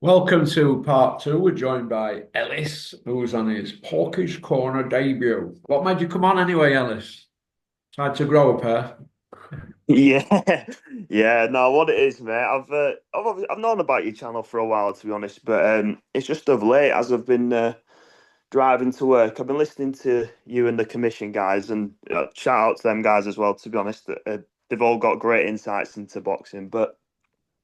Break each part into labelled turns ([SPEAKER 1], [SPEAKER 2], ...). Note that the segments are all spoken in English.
[SPEAKER 1] Welcome to part two. We're joined by Ellis, who's on his Porky's Corner debut. What made you come on anyway, Ellis? Tried to grow a pair.
[SPEAKER 2] Yeah, yeah. No, what it is, mate. I've known about your channel for a while, to be honest, but it's just of late as I've been driving to work. I've been listening to you and the commission guys, and shout out to them guys as well. To be honest, they've all got great insights into boxing. But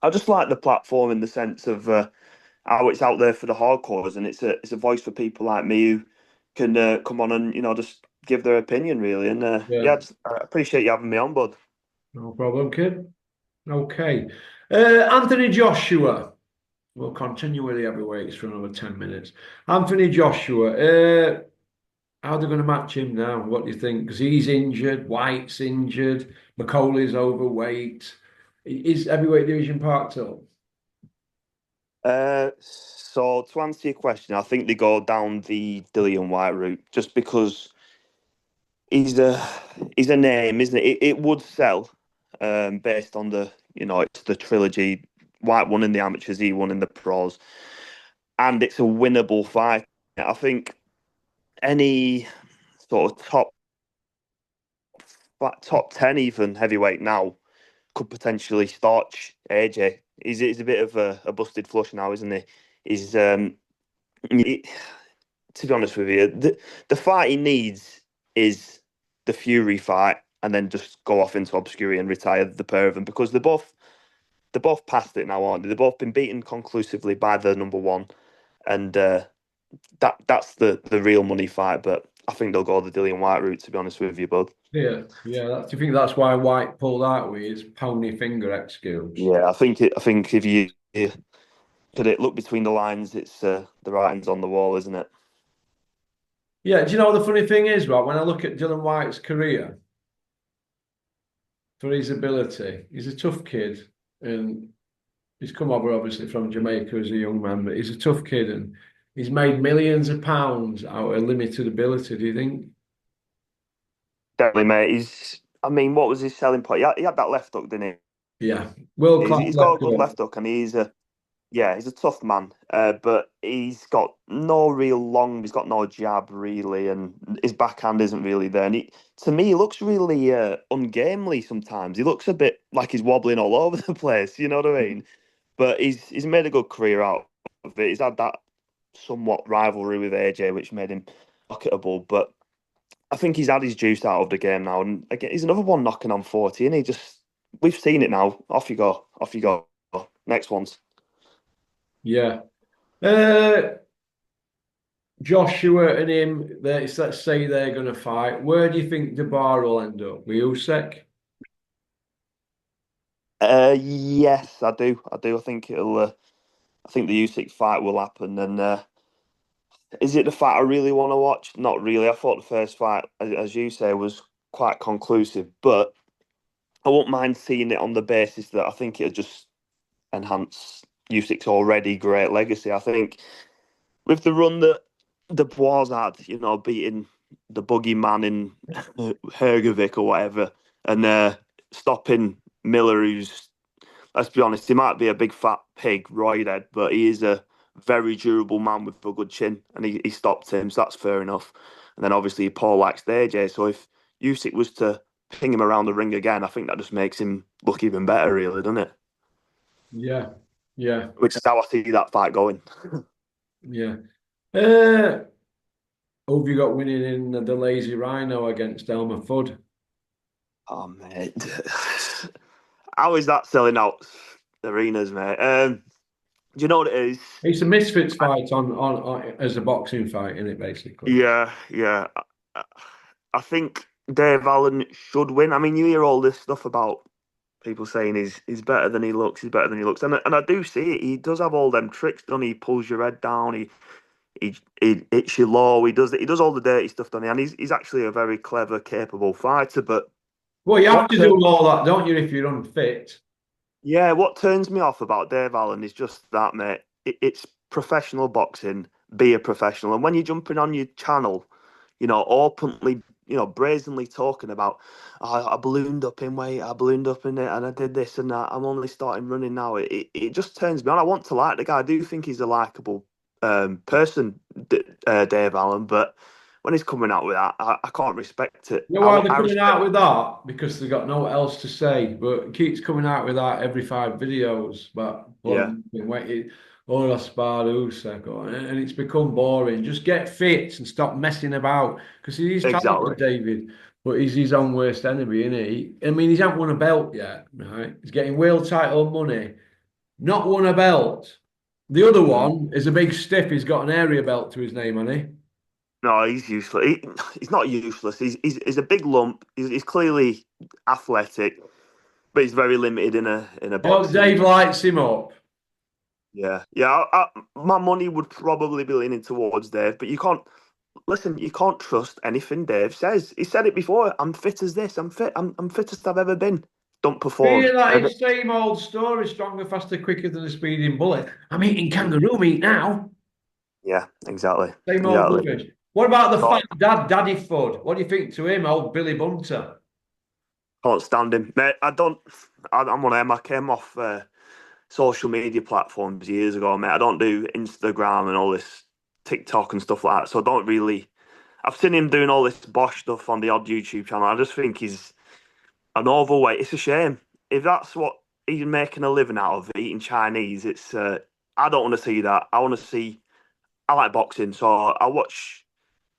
[SPEAKER 2] I just like the platform in the sense of how it's out there for the hardcores, and it's a voice for people like me who can come on and just give their opinion, really. And
[SPEAKER 1] Yeah,
[SPEAKER 2] yeah, I appreciate you having me on, bud.
[SPEAKER 1] no problem, kid. Okay. Anthony Joshua. We'll continue with the heavyweights for another 10 minutes. Anthony Joshua. How are they going to match him now? What do you think? Because he's injured, White's injured, McCauley's overweight. Is heavyweight division parked up?
[SPEAKER 2] So to answer your question, I think they go down the Dillian White route just because he's a he's a name, isn't it? It would sell, based on it's the trilogy. White won in the amateurs, he won in the pros, and it's a winnable fight. I think any sort of top 10 even heavyweight now could potentially starch AJ. He's a bit of a busted flush now, isn't he? He's he- to be honest with you, the fight he needs is the Fury fight, and then just go off into obscurity and retire the pair of them because they're both past it now, aren't they? They've both been beaten conclusively by the number one, and that's the real money fight. But I think they'll go the Dillian White route. To be honest with you, bud.
[SPEAKER 1] Yeah, yeah. Do you think that's why White pulled out with his pony finger excuse?
[SPEAKER 2] Yeah, I think if you could it look between the lines, it's the writing's on the wall, isn't it?
[SPEAKER 1] Yeah, do you know the funny thing is, right? When I look at Dylan White's career for his ability, he's a tough kid, and he's come over obviously from Jamaica as a young man, but he's a tough kid, and he's made millions of pounds out of limited ability. Do you think?
[SPEAKER 2] Definitely, mate. I mean, what was his selling point? He had that left hook, didn't
[SPEAKER 1] Yeah, world
[SPEAKER 2] he?
[SPEAKER 1] class
[SPEAKER 2] He's got a
[SPEAKER 1] left
[SPEAKER 2] good
[SPEAKER 1] hook.
[SPEAKER 2] left hook, and he's a tough man. But he's got no real long. He's got no jab really, and his backhand isn't really there. And to me, he looks really ungamely sometimes. He looks a bit like he's wobbling all over the place. You know what I mean? But he's made a good career out of it. He's had that somewhat rivalry with AJ, which made him pocketable. But I think he's had his juice out of the game now, and again, he's another one knocking on 40, and he just we've seen it now. Off you go. Next one's
[SPEAKER 1] Yeah. Uh, Joshua and him, let's say they're going to fight. Where do you think the bar will end up? With Usyk?
[SPEAKER 2] yes, I do. I think the Usyk fight will happen, and is it the fight I really want to watch? Not really. I thought the first fight, as you say, was quite conclusive, but I won't mind seeing it on the basis that I think it'll just enhance Usyk's already great legacy. I think with the run that the Bois had, beating the boogeyman in Hergovic or whatever, and stopping Miller, who's, let's be honest, he might be a big fat pig, roidhead, but he is a very durable man with a good chin, and he stopped him, so that's fair enough. And then obviously Paul likes the AJ, so if Usyk was to ping him around the ring again, I think that just makes him look even better, really, doesn't it?
[SPEAKER 1] Yeah, yeah,
[SPEAKER 2] Which is how I see that fight going.
[SPEAKER 1] yeah. Uh, who have you got winning in the Lazy Rhino against Elmer Fudd?
[SPEAKER 2] Oh, mate. How is that selling out arenas, mate? Do you know what it is?
[SPEAKER 1] It's a misfits fight on as a boxing fight, isn't it, basically?
[SPEAKER 2] Yeah, yeah. I, I think Dave Allen should win. I mean, you hear all this stuff about people saying he's better than he looks, he's better than he looks, and I do see it. He does have all them tricks, doesn't he? He pulls your head down, he hits you low, he does all the dirty stuff, doesn't he? And he's actually a very clever, capable fighter. But
[SPEAKER 1] Well, you have
[SPEAKER 2] what
[SPEAKER 1] to do
[SPEAKER 2] turns
[SPEAKER 1] all that, don't you, if you're unfit?
[SPEAKER 2] yeah, what turns me off about Dave Allen is just that, mate. It's professional boxing. Be a professional, and when you're jumping on your channel, openly brazenly talking about, I ballooned up in weight, I ballooned up in it, and I did this and that. I'm only starting running now. It just turns me on. I want to like the guy. I do think he's a likable person, Dave Allen, but when he's coming out with that, I can't respect it.
[SPEAKER 1] You know why
[SPEAKER 2] I,
[SPEAKER 1] they're
[SPEAKER 2] I
[SPEAKER 1] coming
[SPEAKER 2] respect.
[SPEAKER 1] out with that? Because they've got no else to say. But it keeps coming out with that every 5 videos. But
[SPEAKER 2] Yeah,
[SPEAKER 1] waiting, oh, I sparred Usyk, and it's become boring. Just get fit and stop messing about. Because he's
[SPEAKER 2] exactly.
[SPEAKER 1] talented, David, but he's his own worst enemy, isn't he? I mean, he hasn't won a belt yet, right? He's getting world title money, not won a belt. The other
[SPEAKER 2] Mm.
[SPEAKER 1] one is a big stiff. He's got an area belt to his name, hasn't he?
[SPEAKER 2] No, he's useless. He's not useless. He's a big lump. He's clearly athletic, but he's very limited in a
[SPEAKER 1] Oh,
[SPEAKER 2] boxing.
[SPEAKER 1] Dave lights him up.
[SPEAKER 2] Yeah, yeah. My money would probably be leaning towards Dave, but you can't listen. You can't trust anything Dave says. He said it before. I'm fit as this. I'm fit. I'm fittest I've ever been. Don't perform.
[SPEAKER 1] Hear that it's same old story, stronger, faster, quicker than a speeding bullet. I'm eating kangaroo meat now.
[SPEAKER 2] Yeah, exactly,
[SPEAKER 1] Same old
[SPEAKER 2] exactly.
[SPEAKER 1] rubbish. What about the fat
[SPEAKER 2] Can't,
[SPEAKER 1] daddy Fudd? What do you think to him, old Billy Bunter?
[SPEAKER 2] can't stand him, mate. I don't. I'm one of them. I came off social media platforms years ago, mate. I don't do Instagram and all this TikTok and stuff like that, so I don't really. I've seen him doing all this Bosch stuff on the odd YouTube channel. I just think he's an overweight. It's a shame. If that's what he's making a living out of, eating Chinese, it's. I don't want to see that. I want to see. I like boxing, so I watch.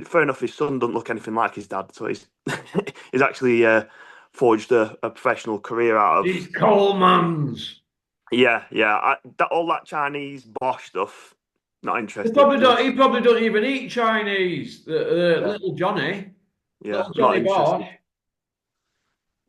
[SPEAKER 2] Fair enough, his son doesn't look anything like his dad, so he's he's actually forged a professional career out
[SPEAKER 1] These
[SPEAKER 2] of.
[SPEAKER 1] Colemans.
[SPEAKER 2] Yeah, yeah. All that Chinese Bosch stuff, not
[SPEAKER 1] He
[SPEAKER 2] interested.
[SPEAKER 1] probably don't. He
[SPEAKER 2] Just
[SPEAKER 1] probably don't even eat Chinese.
[SPEAKER 2] yeah,
[SPEAKER 1] Little Johnny,
[SPEAKER 2] yeah,
[SPEAKER 1] little
[SPEAKER 2] not
[SPEAKER 1] Johnny Bosch.
[SPEAKER 2] interested.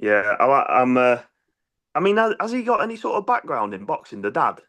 [SPEAKER 2] Yeah, I'm. I mean, has he got any sort of background in boxing? The dad.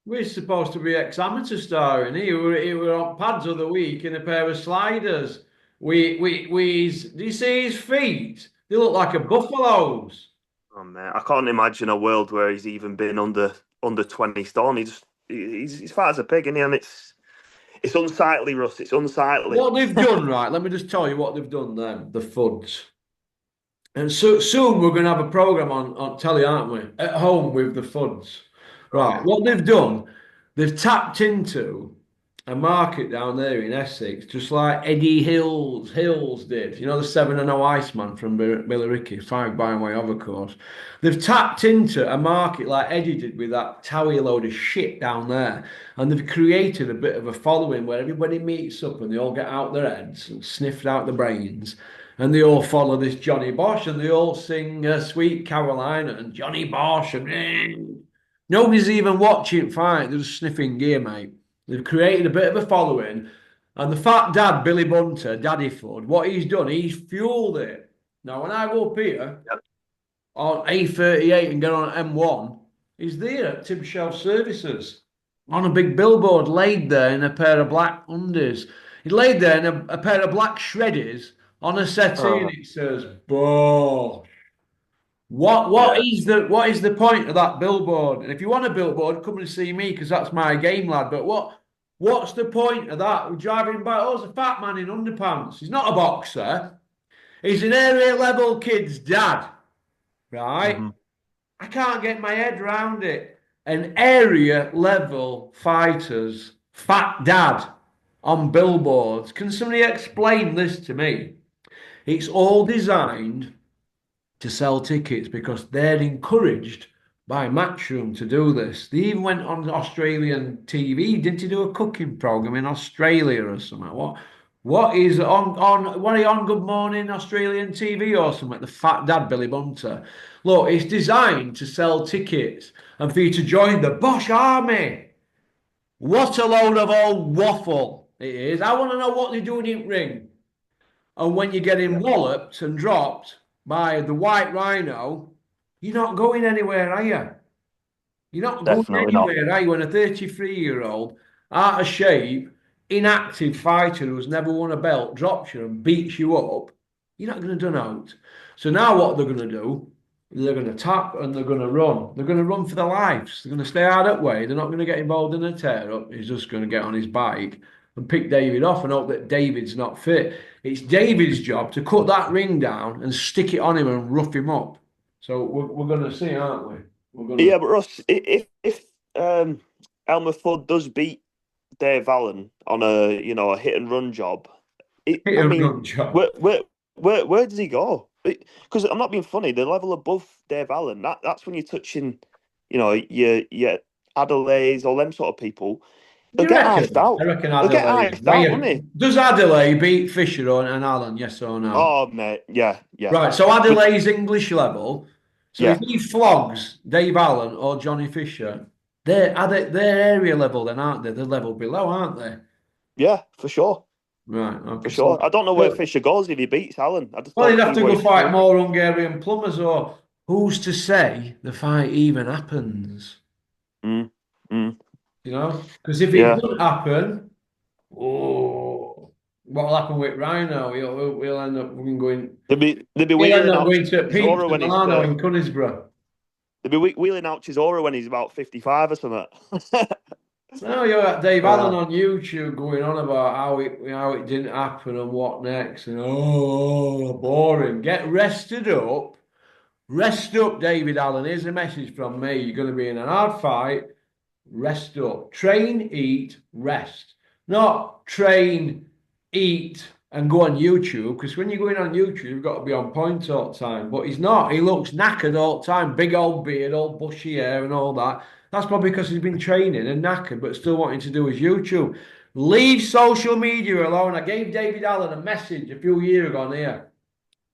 [SPEAKER 1] We're supposed to be ex-amateur starring. He were on pads of the week in a pair of sliders. Do you see his feet? They look like a buffalo's.
[SPEAKER 2] Oh man, I can't imagine a world where he's even been under 20 stone. He's fat as a pig, isn't he? And it's unsightly, Russ. It's unsightly.
[SPEAKER 1] What they've done, right? Let me just tell you what they've done then, the Fuds. And so soon we're going to have a program on telly, aren't we? At home with the Fuds. Right.
[SPEAKER 2] Oh,
[SPEAKER 1] What they've done, they've tapped into a market down there in Essex, just like Eddie Hills did. You know, the 7-0 Iceman from Billericay, 5 by way of course. They've tapped into a market like Eddie did with that towie load of shit down there. And they've created a bit of a following where everybody meets up and they all get out their heads and sniffed out the brains. And they all follow this Johnny Bosch and they all sing Sweet Carolina and Johnny Bosch. And nobody's even watching fight. They're just sniffing gear, mate. They've created a bit of a following. And the fat dad, Billy Bunter, Daddy Ford, what he's done, he's fueled it. Now, when I go up here
[SPEAKER 2] yeah.
[SPEAKER 1] on A38 and get on M1, he's there at Tim Shelf Services on a big billboard, laid there in a pair of black undies. He laid there in a pair of black shreddies on a settee and
[SPEAKER 2] Oh,
[SPEAKER 1] it says, Bosh. What is the point of that billboard? And if you want a billboard, come and see me because that's my game, lad. But what's the point of that? We're driving by. Oh, it's a fat man in underpants. He's not a boxer. He's an area level kid's dad, right?
[SPEAKER 2] hmm
[SPEAKER 1] I can't get my head round it. An area level fighter's fat dad on billboards. Can somebody explain this to me? It's all designed to sell tickets because they're encouraged by Matchroom to do this. They even went on Australian TV. Didn't he do a cooking program in Australia or something? What is on what are you on Good Morning Australian TV or something? The fat dad Billy Bunter. Look, it's designed to sell tickets and for you to join the Bosch Army. What a load of old waffle it is. I want to know what they're doing in ring. And when you're getting
[SPEAKER 2] Yeah,
[SPEAKER 1] walloped and dropped by the white rhino, you're not going anywhere, are you? You're not going
[SPEAKER 2] definitely not.
[SPEAKER 1] anywhere, are you? When a 33-year-old, out of shape, inactive fighter who's never won a belt drops you and beats you up, you're not going to done out. So now what they're going to do, they're going to tap and they're going to run. They're going to run for their lives. They're going to stay out that way. They're not going to get involved in a tear up. He's just going to get on his bike and pick David off and hope that David's not fit. It's David's job to cut that ring down and stick it on him and rough him up. So we're going to see, aren't we? We're going
[SPEAKER 2] Yeah,
[SPEAKER 1] to
[SPEAKER 2] but Russ, if Elmer Fudd does beat Dave Allen on a hit and run job,
[SPEAKER 1] hit
[SPEAKER 2] I
[SPEAKER 1] and
[SPEAKER 2] mean,
[SPEAKER 1] run job.
[SPEAKER 2] where does he go? Because I'm not being funny. The level above Dave Allen, that's when you're touching, your Adelaide's, all them sort of people.
[SPEAKER 1] Do
[SPEAKER 2] He'll
[SPEAKER 1] you
[SPEAKER 2] get iced
[SPEAKER 1] reckon?
[SPEAKER 2] out.
[SPEAKER 1] I reckon
[SPEAKER 2] He'll get
[SPEAKER 1] Adelaide's
[SPEAKER 2] iced out, won't
[SPEAKER 1] way.
[SPEAKER 2] he?
[SPEAKER 1] Does Adelaide beat Fisher and Allen? Yes or no?
[SPEAKER 2] Oh mate, yeah, yeah,
[SPEAKER 1] Right. So
[SPEAKER 2] with
[SPEAKER 1] Adelaide's English level. So if
[SPEAKER 2] yeah,
[SPEAKER 1] he flogs Dave Allen or Johnny Fisher, they're area level then, aren't they? They're level below, aren't they?
[SPEAKER 2] yeah, for sure,
[SPEAKER 1] Right.
[SPEAKER 2] for
[SPEAKER 1] Okay.
[SPEAKER 2] sure. I don't know where
[SPEAKER 1] So
[SPEAKER 2] Fisher goes if he beats Allen. I just
[SPEAKER 1] well,
[SPEAKER 2] don't
[SPEAKER 1] he'd have
[SPEAKER 2] see
[SPEAKER 1] to
[SPEAKER 2] where
[SPEAKER 1] go
[SPEAKER 2] he
[SPEAKER 1] fight
[SPEAKER 2] goes.
[SPEAKER 1] more Hungarian plumbers, or who's to say the fight even happens?
[SPEAKER 2] Mm, mm,
[SPEAKER 1] Because if it
[SPEAKER 2] yeah.
[SPEAKER 1] doesn't happen, oh, what'll happen with Rhino? We'll end up going.
[SPEAKER 2] They'll be
[SPEAKER 1] He'll end
[SPEAKER 2] wheeling
[SPEAKER 1] up
[SPEAKER 2] out
[SPEAKER 1] going to Pete's
[SPEAKER 2] Chisora
[SPEAKER 1] to
[SPEAKER 2] when he's
[SPEAKER 1] Milano in Kunigsborough.
[SPEAKER 2] they'll be wheeling out Chisora when he's about 55 or something.
[SPEAKER 1] No, you're at Dave Allen
[SPEAKER 2] uh,
[SPEAKER 1] on YouTube going on about how it didn't happen and what next, and oh, boring. Get rested up. Rest up, David Allen. Here's a message from me. You're going to be in an hard fight. Rest up. Train, eat, rest. Not train, eat, and go on YouTube. Because when you're going on YouTube, you've got to be on point all the time. But he's not. He looks knackered all the time. Big old beard, all bushy hair, and all that. That's probably because he's been training and knackered, but still wanting to do his YouTube. Leave social media alone. I gave David Allen a message a few years ago on here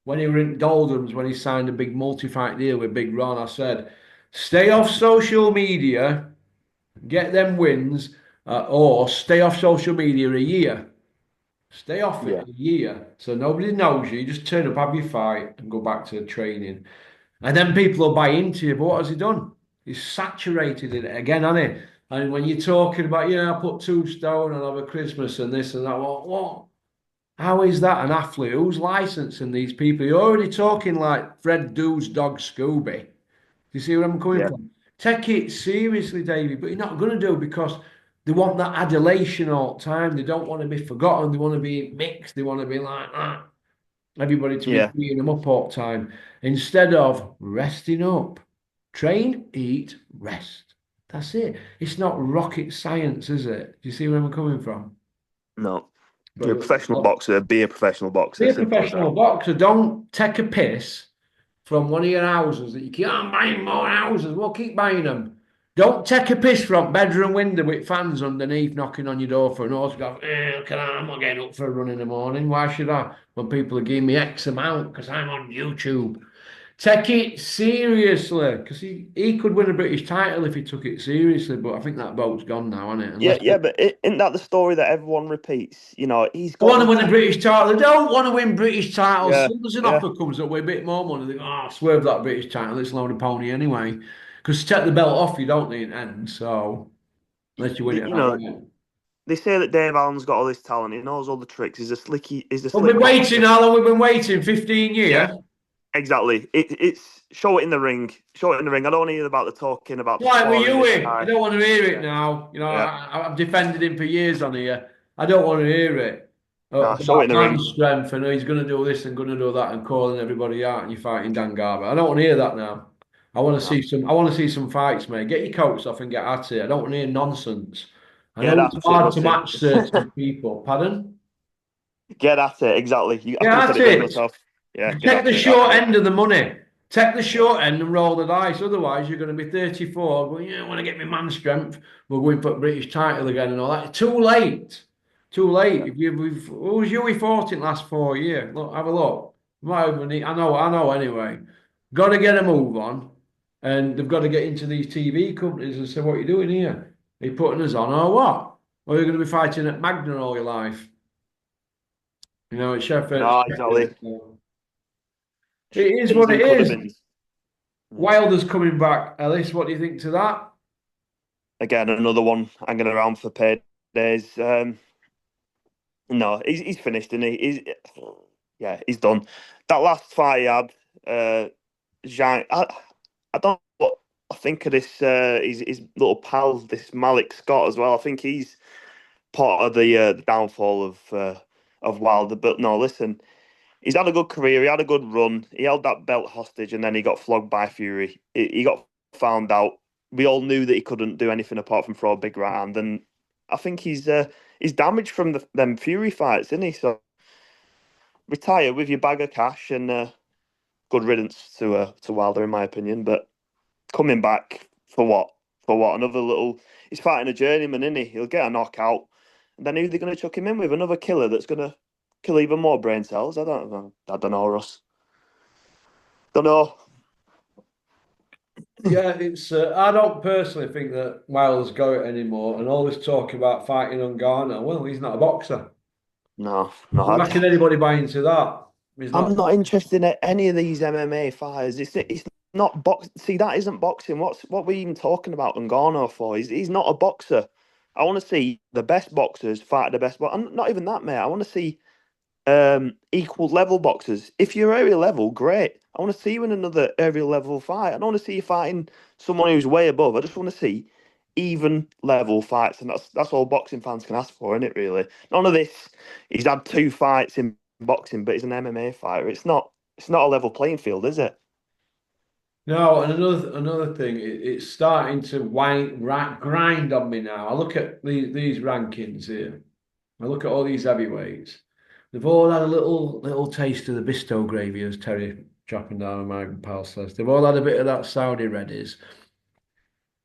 [SPEAKER 1] when he were in Doldrums, when he signed a big multi-fight deal with Big Ron. I said, stay off social media, get them wins, or stay off social media a year. Stay off it
[SPEAKER 2] yeah,
[SPEAKER 1] a year so nobody knows you. You just turn up, have your fight, and go back to training. And then people will buy into you. But what has he done? He's saturated it again, hasn't he? And when you're talking about, I put 2 stone and have a Christmas and this and that, what? How is that an athlete? Who's licensing these people? You're already talking like Fred Dou's dog Scooby. Do you see where I'm coming
[SPEAKER 2] yeah,
[SPEAKER 1] from? Take it seriously, David, but you're not going to do because they want that adulation all the time. They don't want to be forgotten. They want to be mixed. They want to be like that. Everybody to be
[SPEAKER 2] yeah.
[SPEAKER 1] beating them up all the time instead of resting up. Train, eat, rest. That's it. It's not rocket science, is it? Do you see where I'm coming from?
[SPEAKER 2] No,
[SPEAKER 1] But
[SPEAKER 2] you're a professional boxer. Be a professional
[SPEAKER 1] be
[SPEAKER 2] boxer.
[SPEAKER 1] a
[SPEAKER 2] Simple as
[SPEAKER 1] professional
[SPEAKER 2] that.
[SPEAKER 1] boxer. Don't take a piss from one of your houses that you keep on buying more houses. We'll keep buying them. Don't take a piss from bedroom window with fans underneath knocking on your door for an autograph. I'm not getting up for a run in the morning. Why should I? When people are giving me X amount because I'm on YouTube. Take it seriously because he could win a British title if he took it seriously. But I think that boat's gone now, isn't it?
[SPEAKER 2] Yeah,
[SPEAKER 1] Unless
[SPEAKER 2] yeah, but isn't that the story that everyone repeats? He's
[SPEAKER 1] they
[SPEAKER 2] got
[SPEAKER 1] want to
[SPEAKER 2] the
[SPEAKER 1] win a British title. They don't want to win British titles. As
[SPEAKER 2] yeah,
[SPEAKER 1] soon as an
[SPEAKER 2] yeah.
[SPEAKER 1] offer comes up with a bit more money, they go, swerve that British title. It's a load of pony anyway. Because to take the belt off, you don't need an end. So, unless you win it
[SPEAKER 2] You know,
[SPEAKER 1] outright.
[SPEAKER 2] they say that Dave Allen's got all this talent. He knows all the tricks. He's a
[SPEAKER 1] We've
[SPEAKER 2] slick
[SPEAKER 1] been waiting,
[SPEAKER 2] boxer.
[SPEAKER 1] how long we've been waiting? 15
[SPEAKER 2] Yeah,
[SPEAKER 1] years?
[SPEAKER 2] exactly. It's show it in the ring. Show it in the ring. I don't want to hear about the talking about
[SPEAKER 1] Like with
[SPEAKER 2] sparring this
[SPEAKER 1] Usyk. I
[SPEAKER 2] guy.
[SPEAKER 1] don't want to hear it
[SPEAKER 2] Yeah,
[SPEAKER 1] now.
[SPEAKER 2] yeah.
[SPEAKER 1] I've defended him for years on here. I don't want to hear it.
[SPEAKER 2] Nah, show it
[SPEAKER 1] About
[SPEAKER 2] in the
[SPEAKER 1] man
[SPEAKER 2] ring.
[SPEAKER 1] strength and he's going to do this and going to do that and calling everybody out and you're fighting Dan Garber. I don't want to hear that now. I want to
[SPEAKER 2] Nah.
[SPEAKER 1] see some. I want to see some fights, mate. Get your coats off and get at it. I don't want to hear nonsense. I
[SPEAKER 2] Get
[SPEAKER 1] know
[SPEAKER 2] at
[SPEAKER 1] it's
[SPEAKER 2] it,
[SPEAKER 1] hard to
[SPEAKER 2] Rusty.
[SPEAKER 1] match certain people. Pardon?
[SPEAKER 2] Get at it. Exactly. I
[SPEAKER 1] Get
[SPEAKER 2] could have said
[SPEAKER 1] at
[SPEAKER 2] it better
[SPEAKER 1] it.
[SPEAKER 2] myself. Yeah, get
[SPEAKER 1] Take
[SPEAKER 2] at
[SPEAKER 1] the
[SPEAKER 2] it. That's
[SPEAKER 1] short
[SPEAKER 2] it.
[SPEAKER 1] end of the money. Take the
[SPEAKER 2] Yeah,
[SPEAKER 1] short end and roll the dice. Otherwise, you're going to be 34. Going, I want to get my man strength. We're going for a British title again and all that. Too late. Too late.
[SPEAKER 2] yeah,
[SPEAKER 1] Who's you we fought in the last 4 years? Look, have a look. I know anyway. Got to get a move on. And they've got to get into these TV companies and say, what are you doing here? Are you putting us on or what? Or are you going to be fighting at Magna all your life? It's Sheffield.
[SPEAKER 2] no, exactly.
[SPEAKER 1] It is
[SPEAKER 2] Is
[SPEAKER 1] what it
[SPEAKER 2] and could have
[SPEAKER 1] is.
[SPEAKER 2] been. Mm.
[SPEAKER 1] Wilder's coming back. Ellis, what do you think to that?
[SPEAKER 2] Again, another one hanging around for paydays. No, he's finished, and yeah, he's done. That last fight he had, Jean, I don't know what I think of this. His little pal, this Malik Scott as well. I think part of the downfall of Wilder. But no, listen, he's had a good career. He had a good run. He held that belt hostage, and then he got flogged by Fury. He got found out. We all knew that he couldn't do anything apart from throw a big right hand, and I think he's damaged from them Fury fights, isn't he? So retire with your bag of cash and good riddance to Wilder, in my opinion. But coming back for what? For what? Another little. He's fighting a journeyman, isn't he? He'll get a knockout, and then who they're going to chuck him in with? Another killer that's going to kill even more brain cells. I don't know. I don't know, Russ. Don't know.
[SPEAKER 1] Yeah, it's. I don't personally think that Wilder's got it anymore, and all this talk about fighting on Ghana. Well, he's not a boxer.
[SPEAKER 2] No, no.
[SPEAKER 1] How can anybody buy into that? He's
[SPEAKER 2] I'm
[SPEAKER 1] not.
[SPEAKER 2] not interested in any of these MMA fighters. It's not box. See, that isn't boxing. What we even talking about Ngannou for? He's not a boxer. I want to see the best boxers fight the best. But not even that, mate. I want to see equal level boxers. If you're area level, great. I want to see you in another area level fight. I don't want to see you fighting someone who's way above. I just want to see even level fights, and that's all boxing fans can ask for, isn't it? Really, none of this. He's had 2 fights in boxing, but he's an MMA fighter. It's not. It's not a level playing field, is it?
[SPEAKER 1] No, and another thing, it's starting to grind on me now. I look at these rankings here. I look at all these heavyweights. They've all had a little taste of the Bisto gravy, as Terry chopping down on my pal says. They've all had a bit of that Saudi reddies.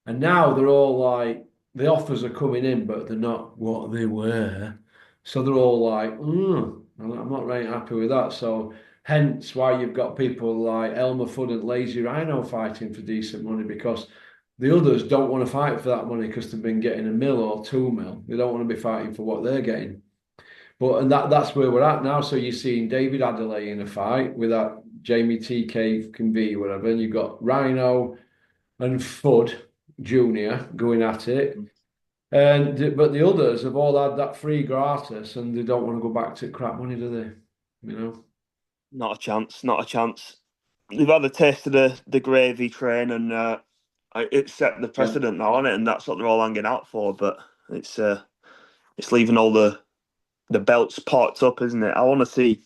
[SPEAKER 1] And now they're all like, the offers are coming in, but they're not what they were. So they're all like, I'm not very happy with that. So hence why you've got people like Elmer Fudd and Lazy Rhino fighting for decent money, because the others don't want to fight for that money because they've been getting 1 mil or 2 mil. They don't want to be fighting for what they're getting. But and that's where we're at now. So you're seeing David Adelaide in a fight with that Jamie TK can be whatever, and you've got Rhino and Fudd Junior going at it. And but the others have all had that free gratis, and they don't want to go back to crap money, do they? You know.
[SPEAKER 2] Not a chance. Not a chance. They've had a taste of the gravy train, and it set the
[SPEAKER 1] Yeah.
[SPEAKER 2] precedent now on it, and that's what they're all hanging out for. But it's leaving all the belts parked up, isn't it? I want to see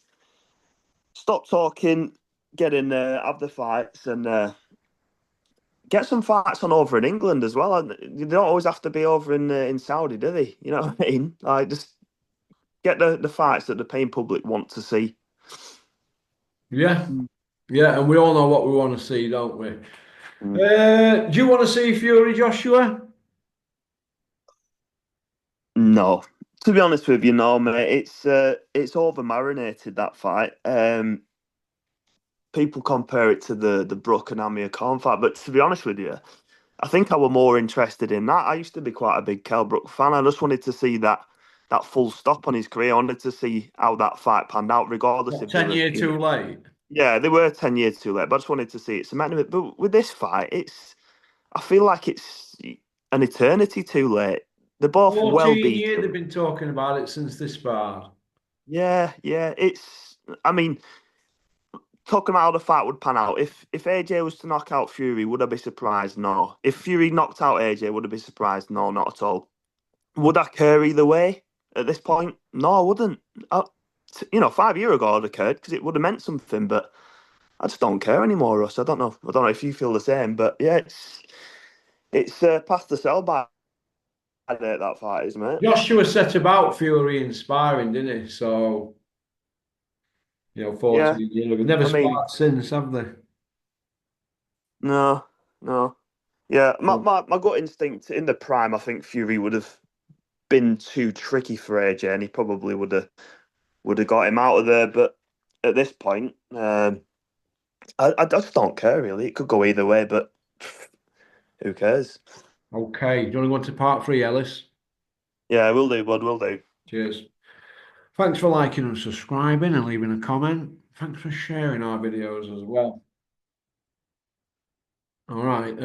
[SPEAKER 2] stop talking, get in there, have the fights, and get some fights on over in England as well. They don't always have to be over in Saudi, do they? You know what I mean? Like just get the fights that the paying public want to see.
[SPEAKER 1] Yeah. Yeah, and we all know what we want to see, don't we?
[SPEAKER 2] Mm.
[SPEAKER 1] Do you want to see Fury Joshua?
[SPEAKER 2] No, to be honest with you, no, mate. It's over marinated that fight. People compare it to the Brook and Amir Khan fight, but to be honest with you, I think I were more interested in that. I used to be quite a big Kell Brook fan. I just wanted to see that full stop on his career. I wanted to see how that fight panned out, regardless
[SPEAKER 1] What,
[SPEAKER 2] if they
[SPEAKER 1] 10
[SPEAKER 2] were,
[SPEAKER 1] years too late?
[SPEAKER 2] yeah, they were 10 years too late. But I just wanted to see it cement it. But with this fight, I feel like it's an eternity too late. They're both well
[SPEAKER 1] 14 years they've
[SPEAKER 2] beaten.
[SPEAKER 1] been talking about it since this sparred.
[SPEAKER 2] Yeah, yeah. I mean, talking about how the fight would pan out. If AJ was to knock out Fury, would I be surprised? No. If Fury knocked out AJ, would I be surprised? No, not at all. Would I care either way at this point? No, I wouldn't. 5 years ago I'd have cared because it would have meant something, but I just don't care anymore, Russ. I don't know. I don't know if you feel the same, but yeah, it's past the sell by date that fight is, mate.
[SPEAKER 1] Joshua set about Fury inspiring, didn't he? So, 14
[SPEAKER 2] Yeah,
[SPEAKER 1] years ago. Never
[SPEAKER 2] I mean,
[SPEAKER 1] sparred since, have they?
[SPEAKER 2] no, no. Yeah, my,
[SPEAKER 1] Oh,
[SPEAKER 2] my, my gut instinct in the prime, I think Fury would have been too tricky for AJ, and he probably would have got him out of there. But at this point, I just don't care really. It could go either way, but who cares?
[SPEAKER 1] okay. Do you want to go on to part three, Ellis?
[SPEAKER 2] Yeah, we'll do, bud. We'll do.
[SPEAKER 1] Cheers. Thanks for liking and subscribing and leaving a comment. Thanks for sharing our videos as well. All right.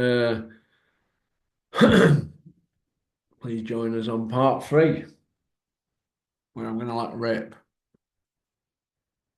[SPEAKER 1] Please join us on part three, where I'm going to let rip.